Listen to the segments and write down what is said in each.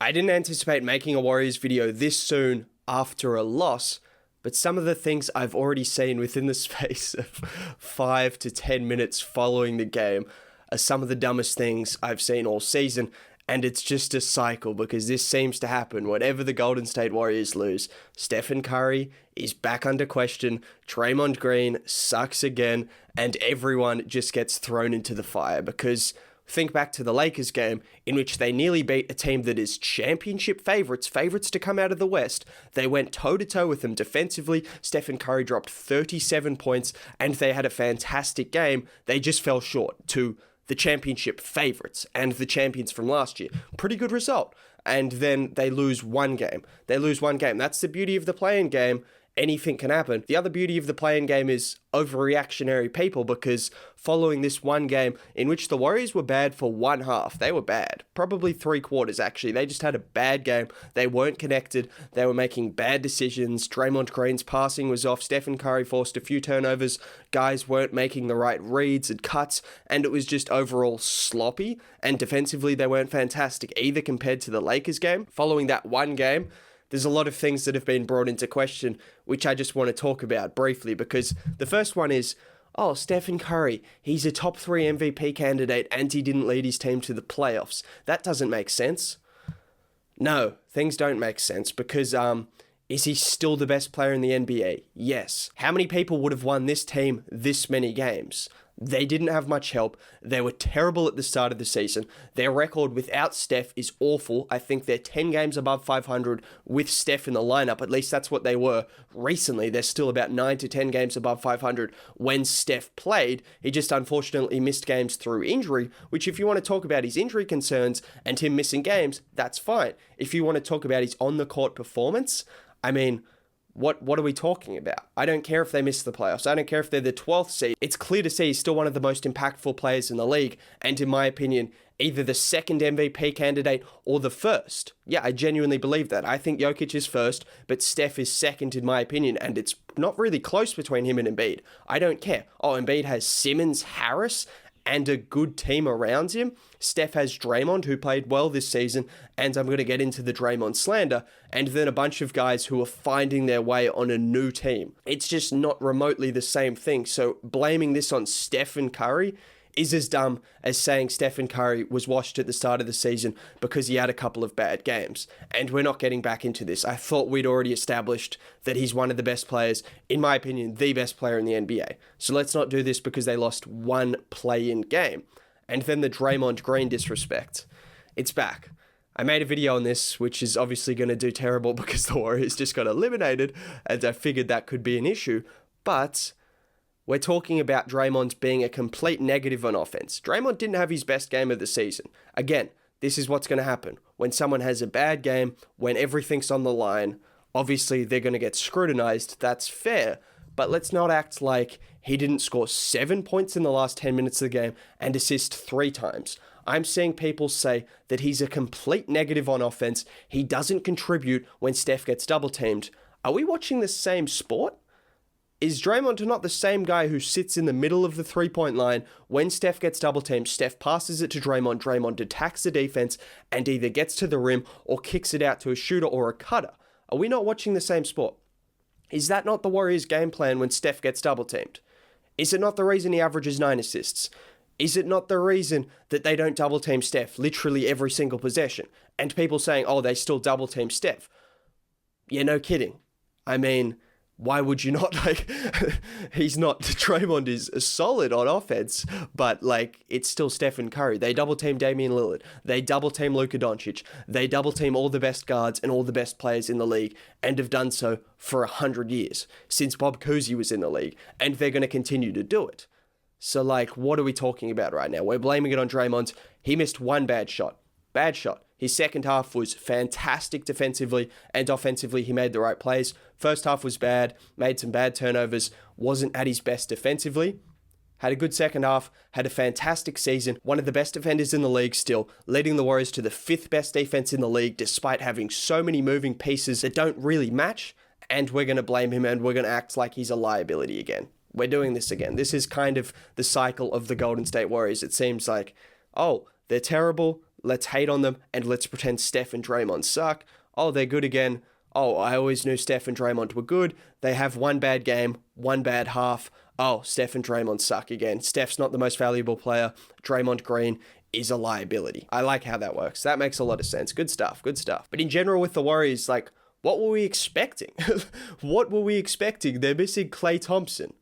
I didn't anticipate making a Warriors video this soon after a loss, but some of the things I've already seen within the space of 5 to 10 minutes following the game are some of the dumbest things I've seen all season, and it's just a cycle because this seems to happen whenever the Golden State Warriors lose. Stephen Curry is back under question, Draymond Green sucks again, and everyone just gets thrown into the fire because think back to the Lakers game in which they nearly beat a team that is championship favorites to come out of the West. They went toe-to-toe with them defensively. Stephen Curry dropped 37 points and they had a fantastic game. They just fell short to the championship favorites and the champions from last year. Pretty good result. And then they lose one game. That's the beauty of the play-in game. Anything can happen. The other beauty of the play-in game is overreactionary people, because following this one game in which the Warriors were bad for one half, they were bad. Probably 3/4 actually. They just had a bad game. They weren't connected. They were making bad decisions. Draymond Green's passing was off. Stephen Curry forced a few turnovers. Guys weren't making the right reads and cuts, and it was just overall sloppy. And defensively, they weren't fantastic either compared to the Lakers game. Following that one game, there's a lot of things that have been brought into question, which I just want to talk about briefly, because the first one is, oh, Stephen Curry, he's a top 3 MVP candidate and he didn't lead his team to the playoffs. That doesn't make sense. No, things don't make sense because, is he still the best player in the NBA? Yes. How many people would have won this team this many games? They didn't have much help. They were terrible at the start of the season. Their record without Steph is awful. I think they're 10 games above 500 with Steph in the lineup. At least that's what they were recently. They're still about 9 to 10 games above 500 when Steph played. He just unfortunately missed games through injury, which if you want to talk about his injury concerns and him missing games, that's fine. If you want to talk about his on-the-court performance, I mean, what are we talking about? I don't care if they miss the playoffs. I don't care if they're the 12th seed. It's clear to see he's still one of the most impactful players in the league, and in my opinion, either the second MVP candidate or the first. Yeah, I genuinely believe that. I think Jokic is first, but Steph is second in my opinion, and it's not really close between him and Embiid. I don't care. Oh, Embiid has Simmons, Harris, and a good team around him. Steph has Draymond, who played well this season, and I'm going to get into the Draymond slander, and then a bunch of guys who are finding their way on a new team. It's just not remotely the same thing, so blaming this on Stephen Curry is as dumb as saying Stephen Curry was washed at the start of the season because he had a couple of bad games. And we're not getting back into this. I thought we'd already established that he's one of the best players, in my opinion, the best player in the NBA. So let's not do this because they lost one play-in game. And then the Draymond Green disrespect. It's back. I made a video on this, which is obviously going to do terrible because the Warriors just got eliminated, and I figured that could be an issue. But we're talking about Draymond being a complete negative on offense. Draymond didn't have his best game of the season. Again, this is what's going to happen. When someone has a bad game, when everything's on the line, obviously they're going to get scrutinized. That's fair. But let's not act like he didn't score 7 points in the last 10 minutes of the game and assist 3 times. I'm seeing people say that he's a complete negative on offense. He doesn't contribute when Steph gets double teamed. Are we watching the same sport? Is Draymond not the same guy who sits in the middle of the three-point line when Steph gets double-teamed? Steph passes it to Draymond. Draymond attacks the defense and either gets to the rim or kicks it out to a shooter or a cutter. Are we not watching the same sport? Is that not the Warriors' game plan when Steph gets double-teamed? Is it not the reason he averages 9 assists? Is it not the reason that they don't double-team Steph literally every single possession? And people saying, oh, they still double-team Steph. Yeah, no kidding. I mean, why would you not? Draymond is solid on offense, but it's still Stephen Curry. They double team Damian Lillard. They double team Luka Doncic. They double team all the best guards and all the best players in the league and have done so for 100 years since Bob Cousy was in the league, and they're going to continue to do it. So what are we talking about right now? We're blaming it on Draymond. He missed one bad shot. Bad shot. His second half was fantastic defensively, and offensively he made the right plays. First half was bad, made some bad turnovers, wasn't at his best defensively. Had a good second half, had a fantastic season, one of the best defenders in the league still, leading the Warriors to the 5th best defense in the league despite having so many moving pieces that don't really match, and we're going to blame him and we're going to act like he's a liability again. We're doing this again. This is kind of the cycle of the Golden State Warriors. It seems like, oh, they're terrible, let's hate on them and let's pretend Steph and Draymond suck. Oh, they're good again. Oh, I always knew Steph and Draymond were good. They have one bad game, one bad half. Oh, Steph and Draymond suck again. Steph's not the most valuable player. Draymond Green is a liability. I like how that works. That makes a lot of sense. Good stuff, good stuff. But in general with the Warriors, like, what were we expecting? What were we expecting? They're missing Klay Thompson.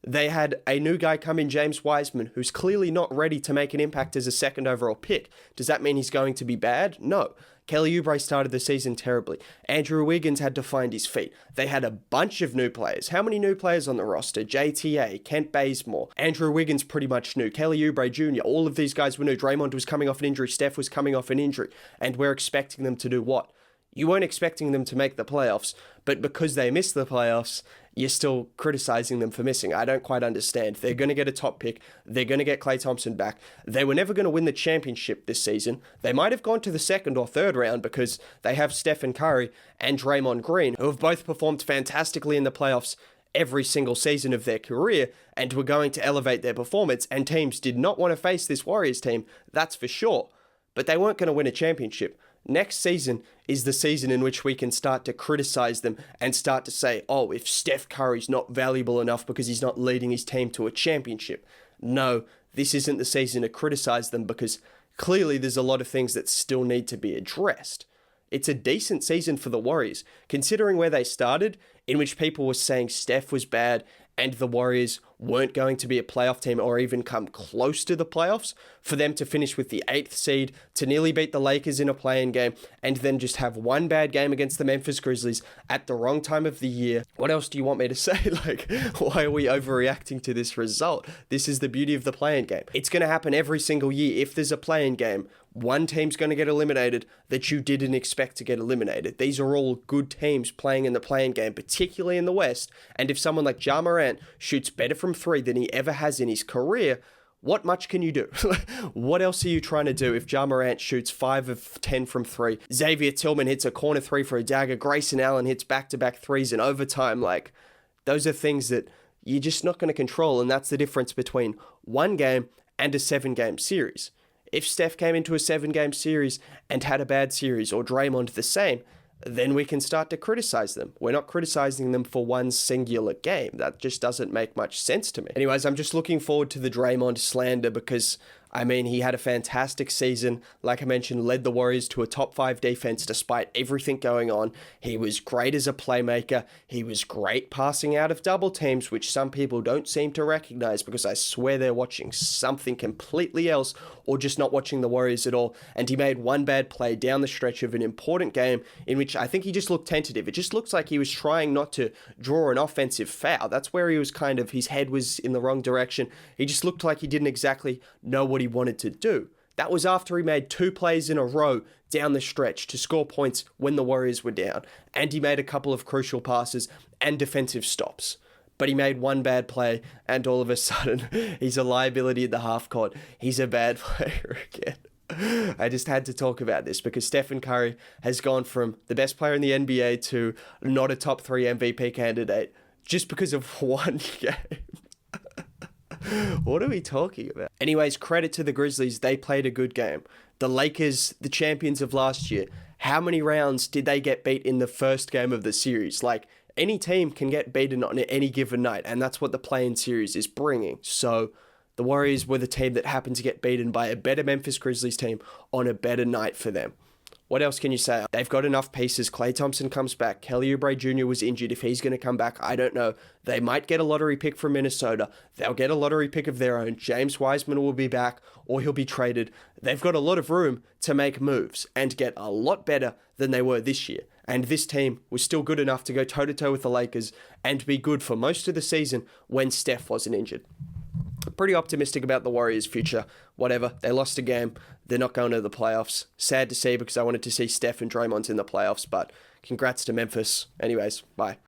They had a new guy come in, James Wiseman, who's clearly not ready to make an impact as a second overall pick. Does that mean he's going to be bad? No. Kelly Oubre started the season terribly. Andrew Wiggins had to find his feet. They had a bunch of new players. How many new players on the roster? JTA, Kent Bazemore, Andrew Wiggins pretty much new, Kelly Oubre Jr., all of these guys were new. Draymond was coming off an injury, Steph was coming off an injury, and we're expecting them to do what? You weren't expecting them to make the playoffs, but because they missed the playoffs, you're still criticizing them for missing. I don't quite understand. They're going to get a top pick. They're going to get Klay Thompson back. They were never going to win the championship this season. They might have gone to the second or third round because they have Steph Curry and Draymond Green, who have both performed fantastically in the playoffs every single season of their career and were going to elevate their performance, and teams did not want to face this Warriors team, that's for sure. But they weren't going to win a championship. Next season is the season in which we can start to criticize them and start to say, oh, if Steph Curry's not valuable enough because he's not leading his team to a championship. No, this isn't the season to criticize them because clearly there's a lot of things that still need to be addressed. It's a decent season for the Warriors, considering where they started, in which people were saying Steph was bad and the Warriors weren't going to be a playoff team or even come close to the playoffs, for them to finish with the 8th seed, to nearly beat the Lakers in a play-in game, and then just have one bad game against the Memphis Grizzlies at the wrong time of the year. What else do you want me to say? Like, why are we overreacting to this result? This is the beauty of the play-in game. It's going to happen every single year. If there's a play-in game, one team's going to get eliminated that you didn't expect to get eliminated. These are all good teams playing in the play-in game, particularly in the West, and if someone like Ja Morant shoots better from three than he ever has in his career, what much can you do? What else are you trying to do if Ja Morant shoots 5 of 10 from 3? Xavier Tillman hits a corner 3 for a dagger. Grayson Allen hits back-to-back threes in overtime. Like, those are things that you're just not going to control, and that's the difference between one game and a 7-game series. If Steph came into a 7-game series and had a bad series, or Draymond the same, then we can start to criticize them. We're not criticizing them for one singular game. That just doesn't make much sense to me. Anyways, I'm just looking forward to the Draymond slander because, I mean, he had a fantastic season. Like I mentioned, led the Warriors to a top 5 defense despite everything going on. He was great as a playmaker. He was great passing out of double teams, which some people don't seem to recognize because I swear they're watching something completely else or just not watching the Warriors at all. And he made one bad play down the stretch of an important game in which I think he just looked tentative. It just looks like he was trying not to draw an offensive foul. That's where he was kind of, his head was in the wrong direction. He just looked like he didn't exactly know what he wanted to do. That was after he made 2 plays in a row down the stretch to score points when the Warriors were down. And he made a couple of crucial passes and defensive stops. But he made one bad play, and all of a sudden, he's a liability at the half court. He's a bad player again. I just had to talk about this because Steph Curry has gone from the best player in the NBA to not a top 3 MVP candidate just because of one game. What are we talking about? Anyways, credit to the Grizzlies. They played a good game. The Lakers, the champions of last year, how many rounds did they get beat in the first game of the series? Like, any team can get beaten on any given night, and that's what the play-in series is bringing. So the Warriors were the team that happened to get beaten by a better Memphis Grizzlies team on a better night for them. What else can you say? They've got enough pieces. Klay Thompson comes back. Kelly Oubre Jr. was injured. If he's going to come back, I don't know. They might get a lottery pick from Minnesota. They'll get a lottery pick of their own. James Wiseman will be back, or he'll be traded. They've got a lot of room to make moves and get a lot better than they were this year. And this team was still good enough to go toe-to-toe with the Lakers and be good for most of the season when Steph wasn't injured. Pretty optimistic about the Warriors' future. Whatever, they lost a game. They're not going to the playoffs. Sad to see because I wanted to see Steph and Draymond in the playoffs, but congrats to Memphis. Anyways, bye.